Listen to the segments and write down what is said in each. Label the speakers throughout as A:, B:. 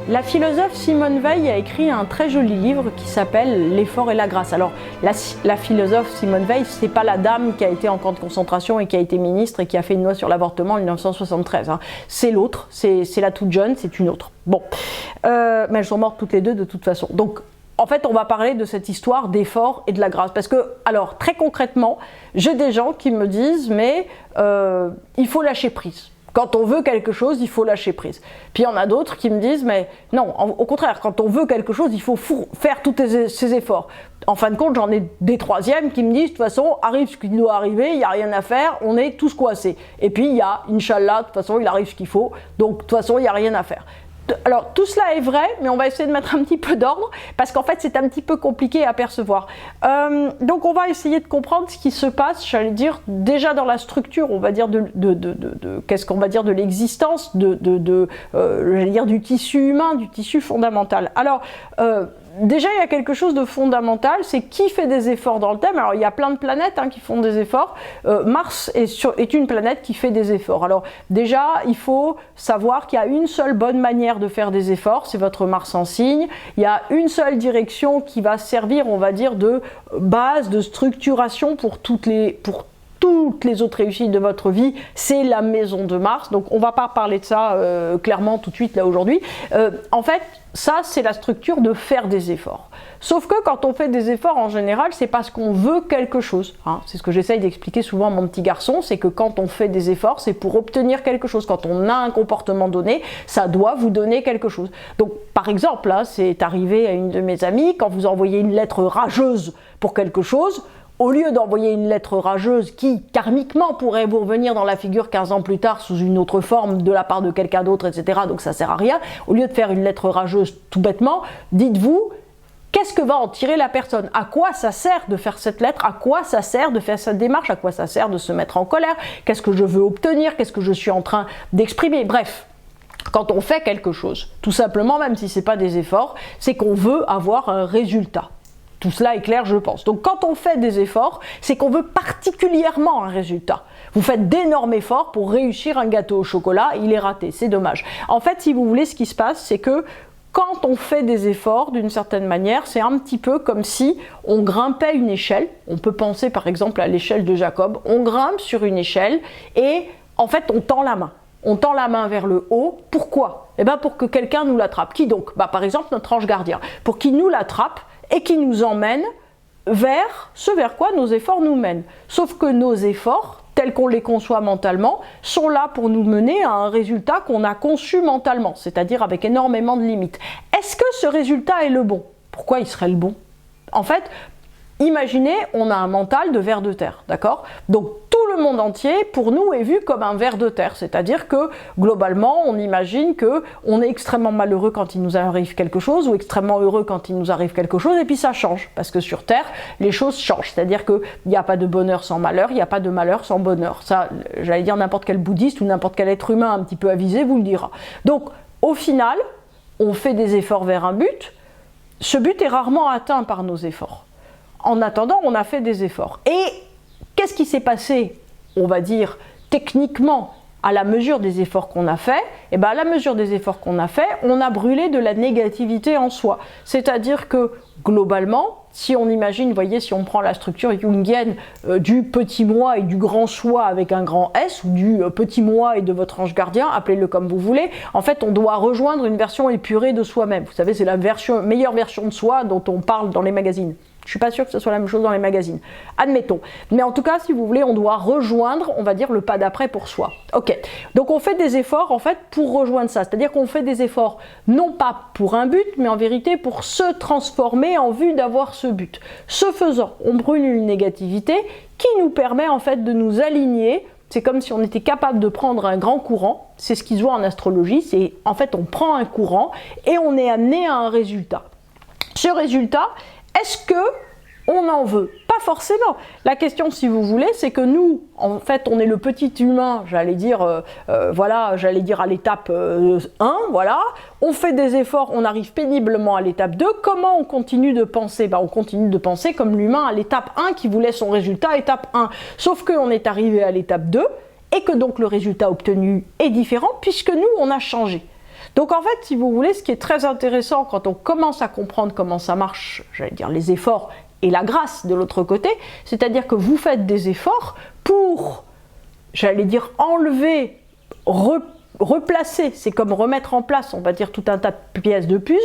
A: La philosophe Simone Veil a écrit un très joli livre qui s'appelle L'effort et la grâce. Alors, la philosophe Simone Veil, c'est pas la dame qui a été en camp de concentration et qui a été ministre et qui a fait une loi sur l'avortement en 1973. Hein. C'est l'autre, c'est la toute jeune, c'est une autre. Bon, mais elles sont mortes toutes les deux de toute façon. Donc, en fait, on va parler de cette histoire d'effort et de la grâce. Parce que, alors, très concrètement, j'ai des gens qui me disent, mais il faut lâcher prise. Quand on veut quelque chose, il faut lâcher prise. Puis il y en a d'autres qui me disent, mais non, au contraire, quand on veut quelque chose, il faut faire tous ces efforts. En fin de compte, j'en ai des troisièmes qui me disent, de toute façon, arrive ce qui doit arriver, il n'y a rien à faire, on est tous coincés. Et puis il y a, Inch'Allah, de toute façon, il arrive ce qu'il faut, donc de toute façon, il n'y a rien à faire. Alors tout cela est vrai, mais on va essayer de mettre un petit peu d'ordre, parce qu'en fait c'est un petit peu compliqué à percevoir. Donc on va essayer de comprendre ce qui se passe, j'allais dire, déjà dans la structure, on va dire, qu'est-ce qu'on va dire de l'existence, j'allais dire du tissu humain, du tissu fondamental. Alors, déjà, il y a quelque chose de fondamental, c'est qui fait des efforts dans le thème. Alors, il y a plein de planètes qui font des efforts. Mars est une planète qui fait des efforts. Alors, déjà, il faut savoir qu'il y a une seule bonne manière de faire des efforts, c'est votre Mars en signe. Il y a une seule direction qui va servir, on va dire, de base, de structuration pour toutes les autres réussites de votre vie, c'est la maison de Mars. Donc on ne va pas parler de ça clairement tout de suite là aujourd'hui. En fait, ça c'est la structure de faire des efforts. Sauf que quand on fait des efforts en général, c'est parce qu'on veut quelque chose. Hein. C'est ce que j'essaye d'expliquer souvent à mon petit garçon, c'est que quand on fait des efforts, c'est pour obtenir quelque chose. Quand on a un comportement donné, ça doit vous donner quelque chose. Donc par exemple, là, c'est arrivé à une de mes amies, quand vous envoyez une lettre rageuse pour quelque chose, au lieu d'envoyer une lettre rageuse qui, karmiquement, pourrait vous revenir dans la figure 15 ans plus tard sous une autre forme de la part de quelqu'un d'autre, etc., donc ça sert à rien, au lieu de faire une lettre rageuse tout bêtement, dites-vous, qu'est-ce que va en tirer la personne? À quoi ça sert de faire cette lettre? À quoi ça sert de faire cette démarche? À quoi ça sert de se mettre en colère? Qu'est-ce que je veux obtenir? Qu'est-ce que je suis en train d'exprimer? Bref. Quand on fait quelque chose, tout simplement, même si ce n'est pas des efforts, c'est qu'on veut avoir un résultat. Tout cela est clair, je pense. Donc quand on fait des efforts, c'est qu'on veut particulièrement un résultat. Vous faites d'énormes efforts pour réussir un gâteau au chocolat, il est raté, c'est dommage. En fait, si vous voulez, ce qui se passe, c'est que quand on fait des efforts, d'une certaine manière, c'est un petit peu comme si on grimpait une échelle. On peut penser par exemple à l'échelle de Jacob. On grimpe sur une échelle et en fait, on tend la main. On tend la main vers le haut. Pourquoi? Eh bien, pour que quelqu'un nous l'attrape. Qui donc? Par exemple, notre ange gardien. Pour qu'il nous l'attrape et qui nous emmène vers ce vers quoi nos efforts nous mènent. Sauf que nos efforts, tels qu'on les conçoit mentalement, sont là pour nous mener à un résultat qu'on a conçu mentalement, c'est-à-dire avec énormément de limites. Est-ce que ce résultat est le bon? Pourquoi il serait le bon? En fait, imaginez, on a un mental de ver de terre, d'accord? Donc tout le monde entier, pour nous, est vu comme un ver de terre, c'est-à-dire que globalement, on imagine qu'on est extrêmement malheureux quand il nous arrive quelque chose, ou extrêmement heureux quand il nous arrive quelque chose, et puis ça change, parce que sur Terre, les choses changent, c'est-à-dire qu'il n'y a pas de bonheur sans malheur, il n'y a pas de malheur sans bonheur. Ça, j'allais dire n'importe quel bouddhiste ou n'importe quel être humain un petit peu avisé vous le dira. Donc, au final, on fait des efforts vers un but, ce but est rarement atteint par nos efforts. En attendant, on a fait des efforts. Et qu'est-ce qui s'est passé, on va dire, techniquement, à la mesure des efforts qu'on a fait? Eh bien, à la mesure des efforts qu'on a fait, on a brûlé de la négativité en soi. C'est-à-dire que, globalement, si on imagine, vous voyez, si on prend la structure jungienne du petit moi et du grand soi avec un grand S, ou du petit moi et de votre ange gardien, appelez-le comme vous voulez, en fait, on doit rejoindre une version épurée de soi-même. Vous savez, c'est la meilleure version de soi dont on parle dans les magazines. Je ne suis pas sûre que ce soit la même chose dans les magazines. Admettons. Mais en tout cas, si vous voulez, on doit rejoindre, on va dire, le pas d'après pour soi. Ok. Donc on fait des efforts, en fait, pour rejoindre ça. C'est-à-dire qu'on fait des efforts, non pas pour un but, mais en vérité pour se transformer en vue d'avoir ce but. Ce faisant, on brûle une négativité qui nous permet, en fait, de nous aligner. C'est comme si on était capable de prendre un grand courant. C'est ce qui se voit en astrologie. C'est, en fait, on prend un courant et on est amené à un résultat. Ce résultat, est-ce que on en veut? Pas forcément. La question, si vous voulez, c'est que nous, en fait, on est le petit humain, j'allais dire, voilà, j'allais dire à l'étape 1, voilà. On fait des efforts, on arrive péniblement à l'étape 2. Comment on continue de penser? On continue de penser comme l'humain à l'étape 1 qui voulait son résultat, étape 1. Sauf qu'on est arrivé à l'étape 2 et que donc le résultat obtenu est différent puisque nous, on a changé. Donc en fait, si vous voulez, ce qui est très intéressant quand on commence à comprendre comment ça marche, j'allais dire les efforts et la grâce de l'autre côté, c'est-à-dire que vous faites des efforts pour, j'allais dire, enlever, replacer, c'est comme remettre en place, on va dire, tout un tas de pièces de puzzle,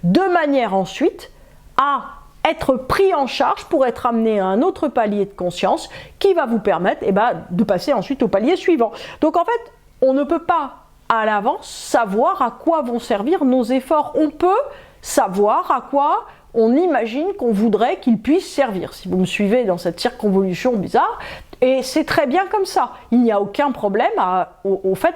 A: de manière ensuite à être pris en charge pour être amené à un autre palier de conscience qui va vous permettre de passer ensuite au palier suivant. Donc en fait, on ne peut pas à l'avance savoir à quoi vont servir nos efforts. On peut savoir à quoi on imagine qu'on voudrait qu'ils puissent servir, si vous me suivez dans cette circonvolution bizarre, et c'est très bien comme ça. Il n'y a aucun problème au fait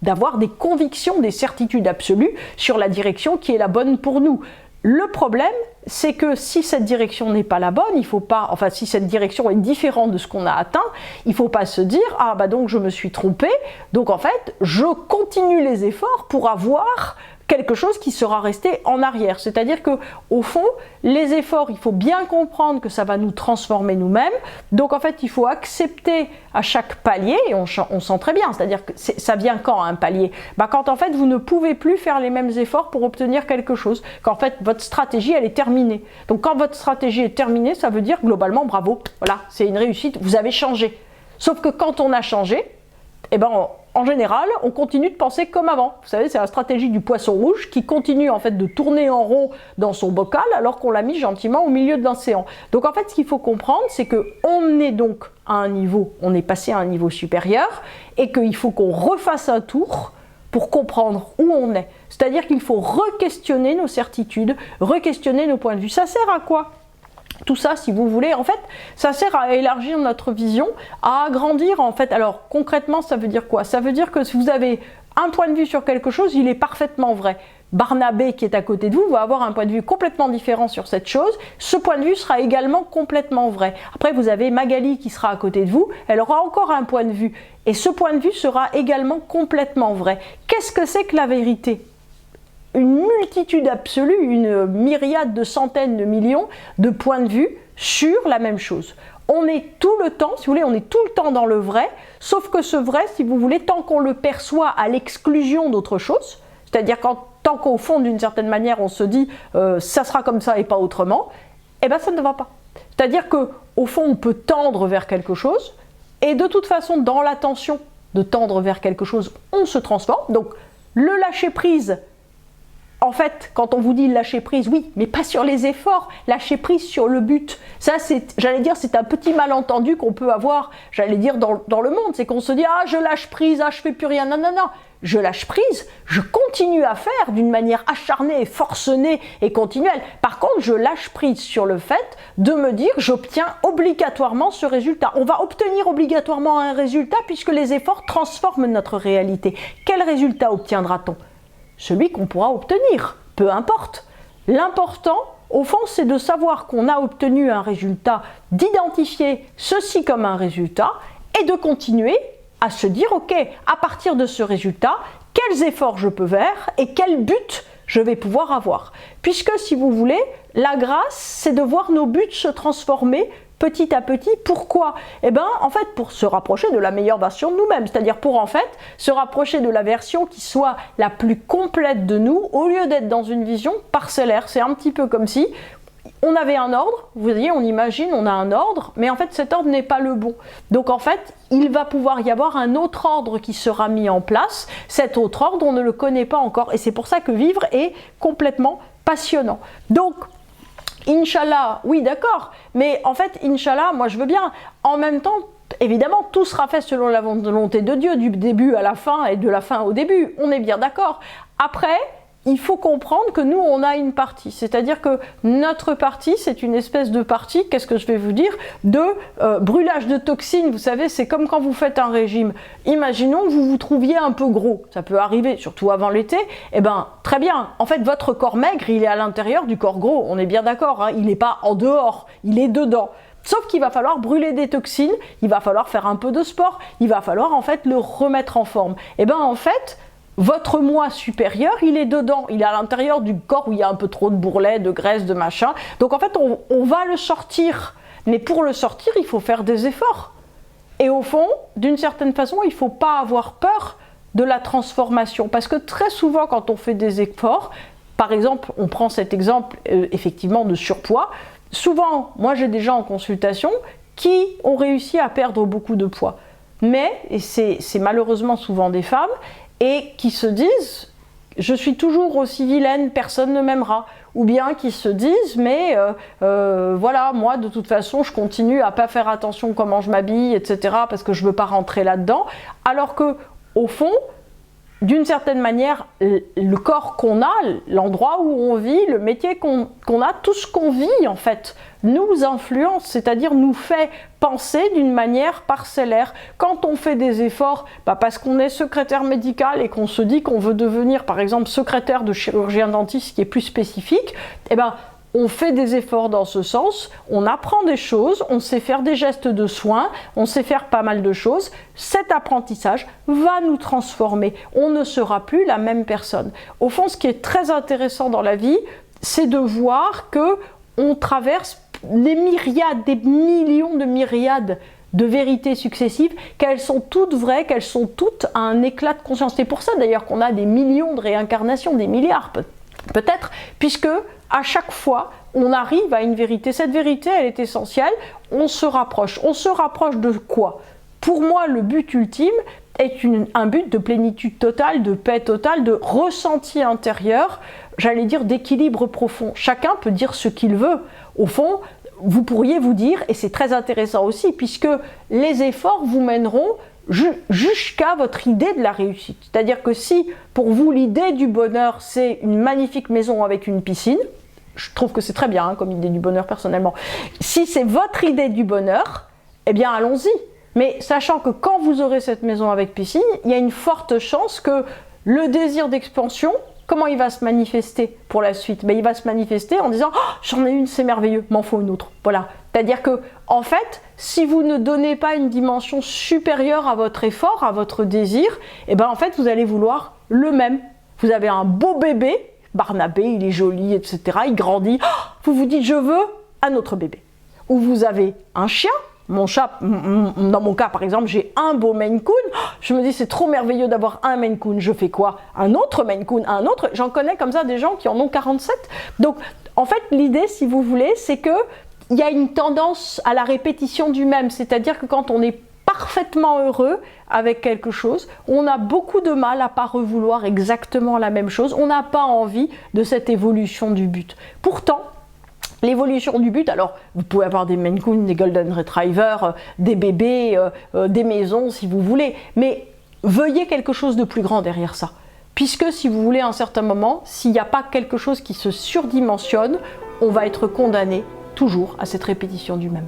A: d'avoir des convictions, des certitudes absolues sur la direction qui est la bonne pour nous. Le problème, c'est que si cette direction n'est pas la bonne, il faut pas, enfin si cette direction est différente de ce qu'on a atteint, il ne faut pas se dire « Ah bah donc je me suis trompé, donc en fait je continue les efforts pour avoir quelque chose qui sera resté en arrière ». C'est-à-dire que au fond, les efforts, il faut bien comprendre que ça va nous transformer nous-mêmes. Donc en fait, il faut accepter à chaque palier, et on sent très bien, c'est-à-dire que ça vient quand un palier? Quand en fait vous ne pouvez plus faire les mêmes efforts pour obtenir quelque chose, qu'en fait votre stratégie elle est terminée. Donc quand votre stratégie est terminée, ça veut dire globalement bravo, voilà, c'est une réussite, vous avez changé. Sauf que quand on a changé, en général, on continue de penser comme avant. Vous savez, c'est la stratégie du poisson rouge qui continue en fait de tourner en rond dans son bocal alors qu'on l'a mis gentiment au milieu de l'océan. Donc en fait, ce qu'il faut comprendre, c'est qu'on est donc à un niveau, on est passé à un niveau supérieur et qu'il faut qu'on refasse un tour pour comprendre où on est. C'est-à-dire qu'il faut re-questionner nos certitudes, re-questionner nos points de vue. Ça sert à quoi ? Tout ça, si vous voulez, en fait, ça sert à élargir notre vision, à agrandir, en fait. Alors, concrètement, ça veut dire quoi? Ça veut dire que si vous avez un point de vue sur quelque chose, il est parfaitement vrai. Barnabé, qui est à côté de vous, va avoir un point de vue complètement différent sur cette chose. Ce point de vue sera également complètement vrai. Après, vous avez Magali qui sera à côté de vous, elle aura encore un point de vue. Et ce point de vue sera également complètement vrai. Qu'est-ce que c'est que la vérité? Une multitude absolue, une myriade de centaines de millions de points de vue sur la même chose. On est tout le temps, si vous voulez, on est tout le temps dans le vrai, sauf que ce vrai, si vous voulez, tant qu'on le perçoit à l'exclusion d'autre chose, c'est-à-dire tant qu'au fond, d'une certaine manière, on se dit ça sera comme ça et pas autrement, ça ne va pas. C'est-à-dire qu'au fond, on peut tendre vers quelque chose, et de toute façon, dans la tension de tendre vers quelque chose, on se transforme. Donc, le lâcher-prise, en fait, quand on vous dit lâcher prise, oui, mais pas sur les efforts, lâcher prise sur le but. Ça, j'allais dire, c'est un petit malentendu qu'on peut avoir, j'allais dire, dans le monde. C'est qu'on se dit, ah, je lâche prise, ah, je fais plus rien. Non, non, non. Je lâche prise, je continue à faire d'une manière acharnée, forcenée et continuelle. Par contre, je lâche prise sur le fait de me dire, j'obtiens obligatoirement ce résultat. On va obtenir obligatoirement un résultat puisque les efforts transforment notre réalité. Quel résultat obtiendra-t-on ? Celui qu'on pourra obtenir, peu importe. L'important, au fond, c'est de savoir qu'on a obtenu un résultat, d'identifier ceci comme un résultat et de continuer à se dire, ok, à partir de ce résultat, quels efforts je peux faire et quel but je vais pouvoir avoir. Puisque, si vous voulez, la grâce, c'est de voir nos buts se transformer petit à petit. Pourquoi? En fait, pour se rapprocher de la meilleure version de nous-mêmes, c'est-à-dire pour en fait se rapprocher de la version qui soit la plus complète de nous, au lieu d'être dans une vision parcellaire. C'est un petit peu comme si on avait un ordre, vous voyez, on imagine, on a un ordre, mais en fait cet ordre n'est pas le bon. Donc en fait, il va pouvoir y avoir un autre ordre qui sera mis en place. Cet autre ordre, on ne le connaît pas encore, et c'est pour ça que vivre est complètement passionnant. Donc, Inch'Allah, oui d'accord, mais en fait, Inch'Allah, moi je veux bien. En même temps, évidemment, tout sera fait selon la volonté de Dieu, du début à la fin et de la fin au début, on est bien d'accord. Après, il faut comprendre que nous, on a une partie, c'est-à-dire que notre partie, c'est une espèce de partie, qu'est-ce que je vais vous dire, de brûlage de toxines. Vous savez, c'est comme quand vous faites un régime. Imaginons que vous vous trouviez un peu gros, ça peut arriver, surtout avant l'été, très bien, en fait, votre corps maigre, il est à l'intérieur du corps gros, on est bien d'accord, hein, il n'est pas en dehors, il est dedans. Sauf qu'il va falloir brûler des toxines, il va falloir faire un peu de sport, il va falloir en fait le remettre en forme. En fait, votre moi supérieur, il est dedans, il est à l'intérieur du corps où il y a un peu trop de bourrelets, de graisse, de machin. Donc en fait, on va le sortir. Mais pour le sortir, il faut faire des efforts. Et au fond, d'une certaine façon, il ne faut pas avoir peur de la transformation. Parce que très souvent, quand on fait des efforts, par exemple, on prend cet exemple effectivement de surpoids, souvent, moi j'ai des gens en consultation qui ont réussi à perdre beaucoup de poids. Mais, et c'est malheureusement souvent des femmes, et qui se disent « je suis toujours aussi vilaine, personne ne m'aimera ». Ou bien qui se disent « mais voilà, moi de toute façon je continue à pas faire attention comment je m'habille, etc. parce que je veux pas rentrer là-dedans ». Alors que, au fond, d'une certaine manière, le corps qu'on a, l'endroit où on vit, le métier qu'on a, tout ce qu'on vit en fait, nous influence, c'est-à-dire nous fait penser d'une manière parcellaire. Quand on fait des efforts, parce qu'on est secrétaire médical et qu'on se dit qu'on veut devenir par exemple secrétaire de chirurgien dentiste qui est plus spécifique, eh ben, on fait des efforts dans ce sens, on apprend des choses, on sait faire des gestes de soins, on sait faire pas mal de choses. Cet apprentissage va nous transformer. On ne sera plus la même personne. Au fond, ce qui est très intéressant dans la vie, c'est de voir que on traverse des myriades, des millions de myriades de vérités successives, qu'elles sont toutes vraies, qu'elles sont toutes à un éclat de conscience. C'est pour ça d'ailleurs qu'on a des millions de réincarnations, des milliards peut-être, puisque à chaque fois, on arrive à une vérité. Cette vérité, elle est essentielle. On se rapproche. On se rapproche de quoi? Pour moi, le but ultime est un but de plénitude totale, de paix totale, de ressenti intérieur, j'allais dire d'équilibre profond. Chacun peut dire ce qu'il veut. Au fond, vous pourriez vous dire, et c'est très intéressant aussi, puisque les efforts vous mèneront jusqu'à votre idée de la réussite. C'est-à-dire que si, pour vous, l'idée du bonheur, c'est une magnifique maison avec une piscine, je trouve que c'est très bien comme idée du bonheur personnellement. Si c'est votre idée du bonheur, eh bien allons-y. Mais sachant que quand vous aurez cette maison avec piscine, il y a une forte chance que le désir d'expansion, comment il va se manifester pour la suite? Il va se manifester en disant oh, « j'en ai une, c'est merveilleux, m'en faut une autre ». Voilà. C'est-à-dire que, en fait, si vous ne donnez pas une dimension supérieure à votre effort, à votre désir, eh ben en fait, vous allez vouloir le même. Vous avez un beau bébé, Barnabé, il est joli, etc., il grandit, vous vous dites « je veux un autre bébé ». Ou vous avez un chien, mon chat, dans mon cas par exemple, j'ai un beau Maine Coon, je me dis c'est trop merveilleux d'avoir un Maine Coon, je fais quoi? Un autre Maine Coon, un autre, j'en connais comme ça des gens qui en ont 47. Donc en fait l'idée, si vous voulez, c'est que il y a une tendance à la répétition du même, c'est-à-dire que quand on est parfaitement heureux avec quelque chose, on a beaucoup de mal à pas revouloir exactement la même chose, on n'a pas envie de cette évolution du but. Pourtant, l'évolution du but, alors vous pouvez avoir des Maine Coon, des Golden Retriever, des bébés, des maisons si vous voulez, mais veuillez quelque chose de plus grand derrière ça. Puisque si vous voulez à un certain moment, s'il n'y a pas quelque chose qui se surdimensionne, on va être condamné toujours à cette répétition du même.